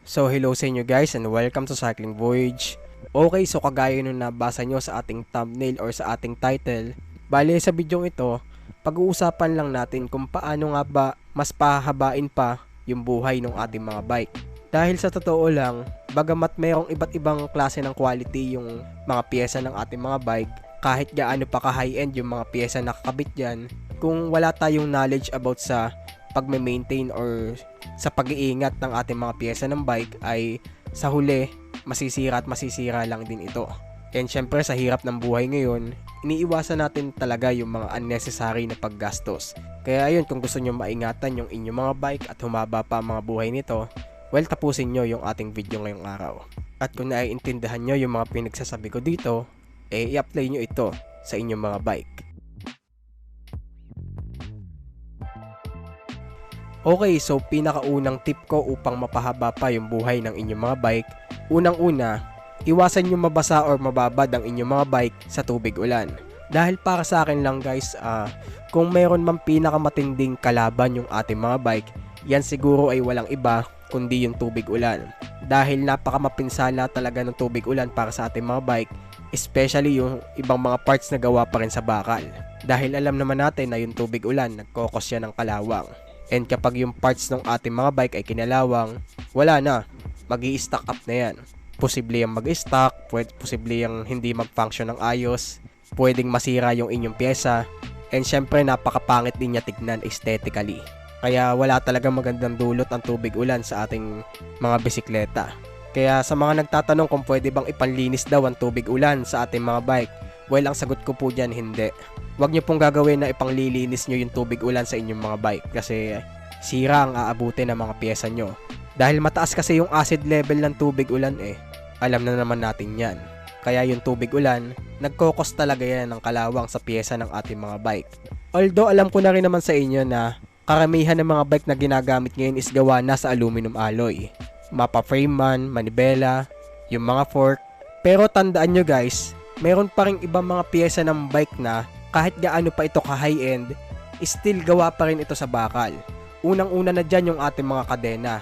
So hello sa inyo guys and welcome to Cycling Voyage. Okay, so kagaya nung nabasa nyo sa ating thumbnail or sa ating title, bale sa video ito, pag-uusapan lang natin kung paano nga ba mas pahabain pa yung buhay ng ating mga bike. Dahil sa totoo lang, bagamat mayroong iba't ibang klase ng quality yung mga pyesa ng ating mga bike, kahit gaano pa ka-high-end yung mga pyesa na nakakabit dyan, kung wala tayong knowledge about sa pagme-maintain or sa pag-iingat ng ating mga pyesa ng bike ay sa huli masisira at masisira lang din ito. And syempre sa hirap ng buhay ngayon, iniiwasan natin talaga yung mga unnecessary na paggastos. Kaya ayun, kung gusto nyo maingatan yung inyong mga bike at humaba pa ang mga buhay nito, well, tapusin nyo yung ating video ngayong araw. At kung naiintindihan nyo yung mga pinagsasabi ko dito, i-apply nyo ito sa inyong mga bike. Okay, so pinakaunang tip ko upang mapahaba pa yung buhay ng inyong mga bike, unang-una, iwasan yung mabasa or mababad ang inyong mga bike sa tubig ulan. Dahil para sa akin lang guys, kung mayroon mang pinakamatinding kalaban yung ating mga bike, yan siguro ay walang iba kundi yung tubig ulan. Dahil napakamapinsala talaga ng tubig ulan para sa ating mga bike, especially yung ibang mga parts na gawa pa rin sa bakal. Dahil alam naman natin na yung tubig ulan, nagkokos yan ng kalawang. And kapag yung parts ng ating mga bike ay kinalawang, wala na, mag-i-stack up na yan. Posible yung mag-stack, posible yung hindi mag-function ng ayos, pwedeng masira yung inyong pyesa, and syempre napakapangit din niya tignan aesthetically. Kaya wala talagang magandang dulot ang tubig ulan sa ating mga bisikleta. Kaya sa mga nagtatanong kung pwede bang ipanlinis daw ang tubig ulan sa ating mga bike, well, ang sagot ko po dyan, hindi. Huwag nyo pong gagawin na ipanglilinis nyo yung tubig ulan sa inyong mga bike kasi sira ang aabutin ng mga pyesa nyo. Dahil mataas kasi yung acid level ng tubig ulan alam na naman natin yan. Kaya yung tubig ulan, nagkokos talaga yan ng kalawang sa pyesa ng ating mga bike. Although alam ko na rin naman sa inyo na karamihan ng mga bike na ginagamit ngayon is gawa na sa aluminum alloy. Mapa frame man, manibela, yung mga fork. Pero tandaan nyo guys, meron pa rin ibang mga pyesa ng bike na kahit gaano pa ito ka-high-end, still gawa pa rin ito sa bakal. Unang-una na dyan yung ating mga kadena.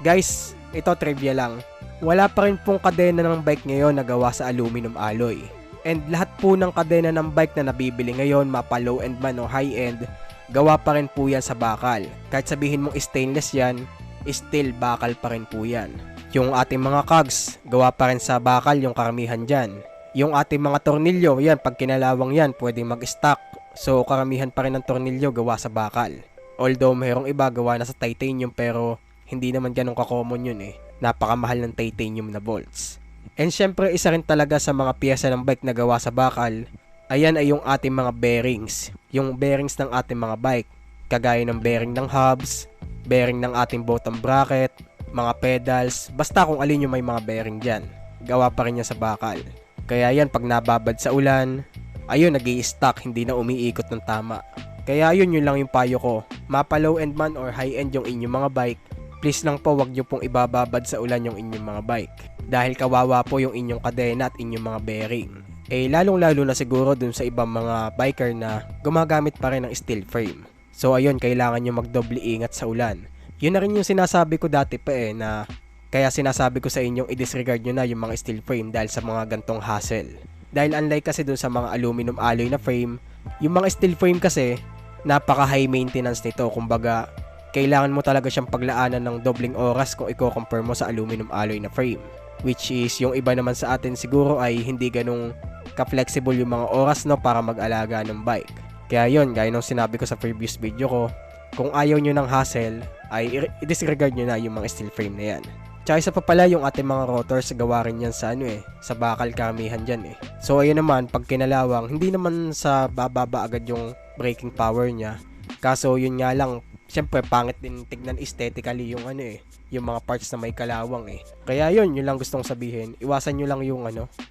Guys, ito trivia lang. Wala pa rin pong kadena ng bike ngayon na gawa sa aluminum alloy. And lahat po ng kadena ng bike na nabibili ngayon, mapa low-end man o high-end, gawa pa rin po yan sa bakal. Kahit sabihin mong stainless yan, still bakal pa rin po yan. Yung ating mga cogs, gawa pa rin sa bakal yung karamihan dyan. Yung ating mga tornilyo, yan, pag kinalawang yan, pwedeng mag-stock. So, karamihan pa rin ng tornilyo gawa sa bakal. Although, mayroong iba gawa na sa titanium pero hindi naman ganun ka-common yun Napakamahal ng titanium na bolts. And syempre, isa rin talaga sa mga piyesa ng bike na gawa sa bakal, ayan ay yung ating mga bearings. Yung bearings ng ating mga bike. Kagaya ng bearing ng hubs, bearing ng ating bottom bracket, mga pedals, basta kung alin yung may mga bearing dyan. Gawa pa rin yan sa bakal. Kaya yan, pag nababad sa ulan, ayun, nag-i-stack, hindi na umiikot ng tama. Kaya yun lang yung payo ko. Mapa low end man or high end yung inyong mga bike, please lang po wag nyo pong ibababad sa ulan yung inyong mga bike. Dahil kawawa po yung inyong kadena at inyong mga bearing. Lalong lalo na siguro dun sa ibang mga biker na gumagamit pa rin ng steel frame. So ayun, kailangan nyo magdoble ingat sa ulan. Yun na rin yung sinasabi ko dati pa na kaya sinasabi ko sa inyong i-disregard nyo na yung mga steel frame dahil sa mga gantong hassle. Dahil unlike kasi dun sa mga aluminum alloy na frame, yung mga steel frame kasi, napaka high maintenance nito. Kumbaga, kailangan mo talaga siyang paglaanan ng dobling oras kung i-compare mo sa aluminum alloy na frame. Which is, yung iba naman sa atin siguro ay hindi ganong ka-flexible yung mga oras para mag-alaga ng bike. Kaya yun, gaya nung sinabi ko sa previous video ko, kung ayaw nyo ng hassle, ay i-disregard nyo na yung mga steel frame na yan. Tsaka isa pa pala yung ating mga rotors, gawa rin yan sa sa bakal karamihan dyan So ayun naman, pag kinalawang, hindi naman sa bababa agad yung braking power niya. Kaso yun nga lang, syempre pangit din tignan aesthetically yung yung mga parts na may kalawang Kaya yun lang gustong sabihin, iwasan nyo lang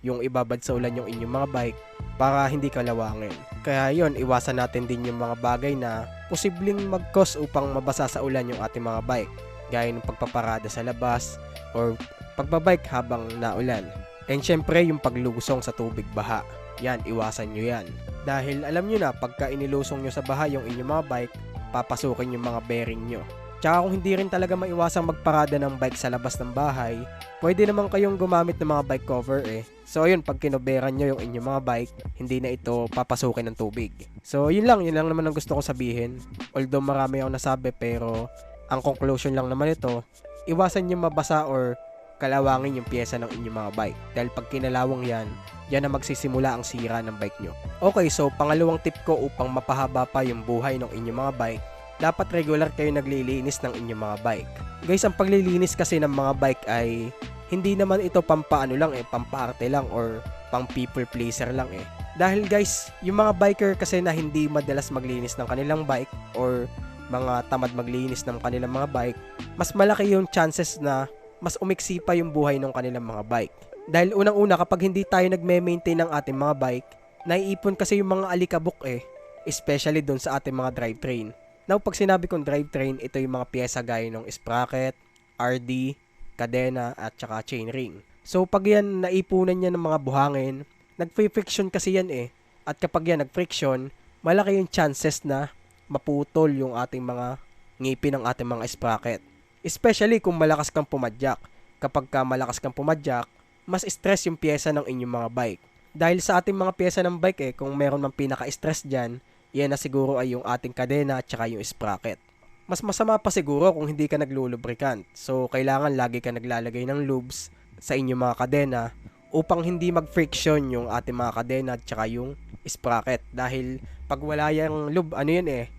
yung ibabad sa ulan yung inyong mga bike para hindi kalawangin. Kaya yun, iwasan natin din yung mga bagay na posibleng mag-cause upang mabasa sa ulan yung ating mga bike. Gaya ng pagpaparada sa labas or pagbabike habang naulan. And syempre yung paglusong sa tubig baha. Yan, iwasan nyo yan. Dahil alam nyo na, pagka inilusong nyo sa baha yung inyong mga bike, papasukin yung mga bearing nyo. Tsaka kung hindi rin talaga maiwasang magparada ng bike sa labas ng bahay, pwede naman kayong gumamit ng mga bike cover eh. So ayun, pag kinoberan nyo yung inyong mga bike, hindi na ito papasukin ng tubig. So yun lang naman ang gusto ko sabihin. Although marami akong nasabi, pero ang conclusion lang naman ito, iwasan nyo mabasa or kalawangin yung pyesa ng inyong mga bike. Dahil pag kinalawang yan na magsisimula ang sira ng bike nyo. Okay, so pangalawang tip ko upang mapahaba pa yung buhay ng inyong mga bike, dapat regular kayo naglilinis ng inyong mga bike. Guys, ang paglilinis kasi ng mga bike ay hindi naman ito pampaano lang pampaarte lang or pang people pleaser lang eh. Dahil guys, yung mga biker kasi na hindi madalas maglinis ng kanilang bike or mga tamad maglinis ng kanilang mga bike, mas malaki yung chances na mas umiksi pa yung buhay ng kanilang mga bike. Dahil unang-una, kapag hindi tayo nagme-maintain ng ating mga bike, naiipon kasi yung mga alikabok eh, especially doon sa ating mga drivetrain. Now, pag sinabi kong drivetrain, ito yung mga pyesa gaya ng sprocket, RD, kadena, at saka chainring. So, pag yan naipunan niya ng mga buhangin, nag-friction kasi yan eh. At kapag yan nag-friction, malaki yung chances na maputol yung ating mga ngipin ng ating mga sprocket. Especially kung malakas kang pumadyak. Kapag ka malakas kang pumadyak, mas stress yung pyesa ng inyong mga bike. Dahil sa ating mga pyesa ng bike eh, kung meron mang pinaka-stress dyan, yan na siguro ay yung ating kadena at saka yung sprocket. Mas masama pa siguro kung hindi ka naglulubricant. So, kailangan lagi ka naglalagay ng lubes sa inyong mga kadena upang hindi mag-friction yung ating mga kadena at saka yung sprocket. Dahil pag wala yung lube,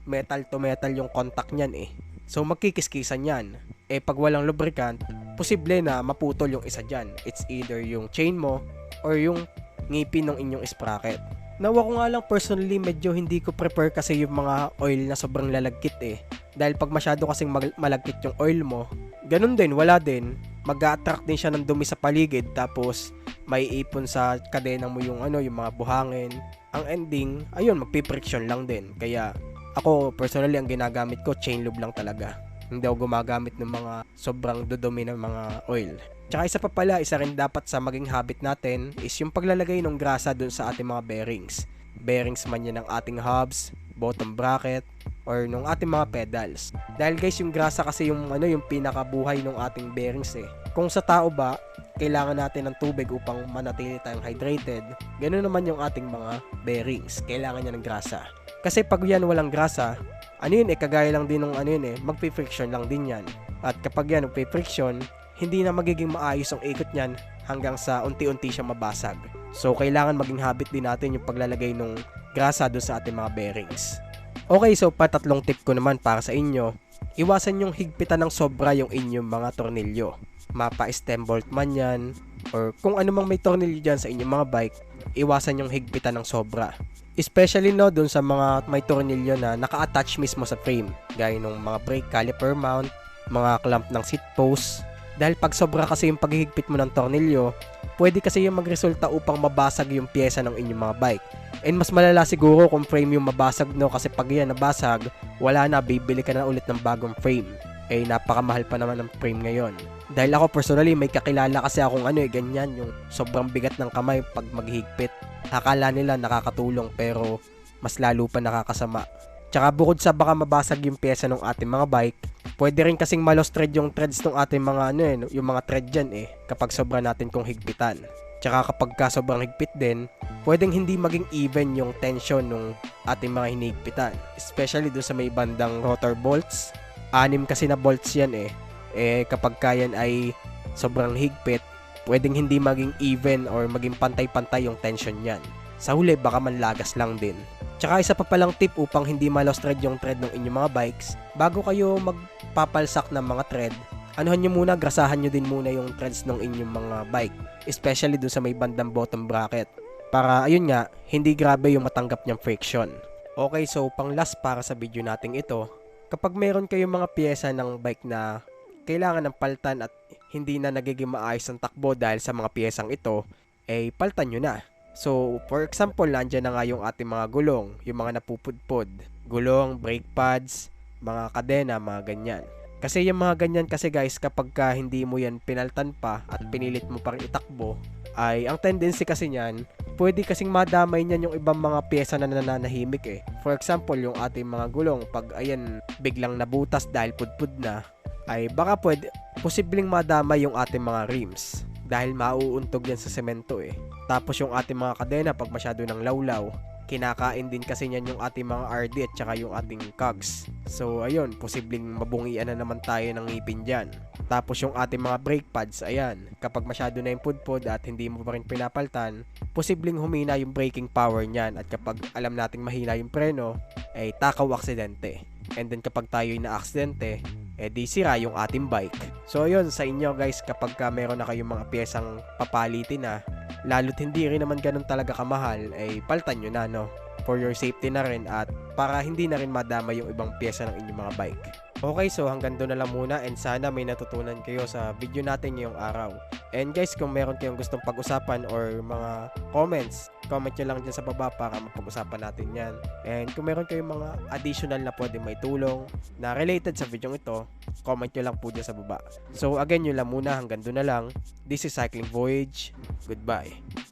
metal to metal yung contact niyan eh. So, magkikiskisan yan. Eh, pag walang lubricant, posible na maputol yung isa dyan. It's either yung chain mo or yung ngipin ng inyong sprocket. Nawa ko nga lang personally, medyo hindi ko prepare kasi yung mga oil na sobrang lalagkit eh. Dahil pag masyado kasing malagkit yung oil mo, ganun din, wala din. Mag-a-attract din siya ng dumi sa paligid, tapos may ipon sa kadena mo yung yung mga buhangin. Ang ending, ayun, magpi-friction lang din. Kaya ako personally, ang ginagamit ko chain lube lang talaga. Hindi ako gumagamit ng mga sobrang dudumi ng mga oil. Tsaka isa pa pala, isa rin dapat sa maging habit natin is yung paglalagay ng grasa dun sa ating mga bearings. Bearings man yan ng ating hubs, bottom bracket, or nung ating mga pedals. Dahil guys, yung grasa kasi yung pinakabuhay ng ating bearings eh. Kung sa tao ba, kailangan natin ng tubig upang manatili tayong hydrated, ganoon naman yung ating mga bearings. Kailangan niya ng grasa. Kasi pag yan walang grasa, kagaya lang din ng magpi-friction lang din yan. At kapag yan magpi-friction, hindi na magiging maayos ang ikot niyan hanggang sa unti-unti siya mabasag. So, kailangan maging habit din natin yung paglalagay ng grasa doon sa ating mga bearings. Okay, so patatlong tip ko naman para sa inyo. Iwasan yung higpitan ng sobra yung inyong mga tornilyo. Mapa stem bolt man yan, or kung ano mang may tornilyo dyan sa inyong mga bike, iwasan yung higpitan ng sobra. Especially doon sa mga may tornilyo na naka-attach mismo sa frame, gaya ng mga brake caliper mount, mga clamp ng seat post. Dahil pag sobra kasi yung paghihigpit mo ng tornilyo, pwede kasi yung magresulta upang mabasag yung pyesa ng inyong mga bike. And mas malala siguro kung frame yung mabasag kasi pag yan nabasag, wala na, bibili ka na ulit ng bagong frame. Eh napakamahal pa naman ng frame ngayon. Dahil ako personally, may kakilala kasi akong ganyan, yung sobrang bigat ng kamay pag maghihigpit. Akala nila nakakatulong pero mas lalo pa nakakasama. Tsaka bukod sa baka mabasag yung pyesa ng ating mga bike, pwede rin kasing malos thread yung threads ng ating mga yung mga thread dyan kapag sobra natin kung higpitan. Tsaka kapag sobrang higpit din, pwedeng hindi maging even yung tension ng ating mga hinihigpitan. Especially doon sa may bandang rotor bolts. 6 kasi na bolts yan kapag kayan ay sobrang higpit, pwedeng hindi maging even or maging pantay-pantay yung tension yan. Sa huli, baka manlagas lang din. Tsaka isa pa palang tip upang hindi ma-lost thread yung thread ng inyong mga bikes, bago kayo magpapalsak ng mga thread, anuhan nyo muna, grasahan nyo din muna yung threads ng inyong mga bike, especially dun sa may bandang bottom bracket, para ayun nga, hindi grabe yung matanggap niyang friction. Okay, so pang last para sa video nating ito, kapag meron kayong mga pyesa ng bike na kailangan ng paltan at hindi na nagiging maayos ang takbo dahil sa mga pyesang ito, paltan nyo na. So, for example, nandiyan na nga yung ating mga gulong, yung mga napupudpod, gulong, brake pads, mga kadena, mga ganyan. Kasi yung mga ganyan kasi guys, kapag hindi mo yan pinaltan pa at pinilit mo pang itakbo, ay ang tendency kasi niyan, pwede kasing madamay niyan yung ibang mga pyesa na nananahimik eh. For example, yung ating mga gulong, pag ayan, biglang nabutas dahil pudpud na, ay baka posibleng madamay yung ating mga rims dahil mauuntog yan sa semento eh. Tapos yung ating mga kadena, pag masyado ng lawlaw, kinakain din kasi niyan yung ating mga RD at saka yung ating cogs. So ayun, posibleng mabungian na naman tayo ng ngipin dyan. Tapos yung ating mga brake pads, ayan, kapag masyado na yung pudpud at hindi mo pa rin pinapaltan, posibleng humina yung braking power niyan, at kapag alam nating mahina yung preno, ay takaw aksidente. And then kapag tayo'y na-aksidente, di sira yung ating bike. So ayun, sa inyo guys, kapag meron na kayong mga piyesang papalitin na, lalo't hindi rin naman ganun talaga kamahal, ay paltan nyo na, no? For your safety na rin at para hindi na rin madama yung ibang pyesa ng inyong mga bike. Okay, so hanggang doon na lang muna, and sana may natutunan kayo sa video natin ngayong araw. And guys, kung meron kayong gustong pag-usapan or mga comments, comment nyo lang dyan sa baba para mapag-usapan natin yan. And kung meron kayong mga additional na pwede may tulong na related sa video ito, comment nyo lang po dyan sa baba. So again, yun lang muna, hanggang doon na lang. This is Cycling Voyage. Goodbye.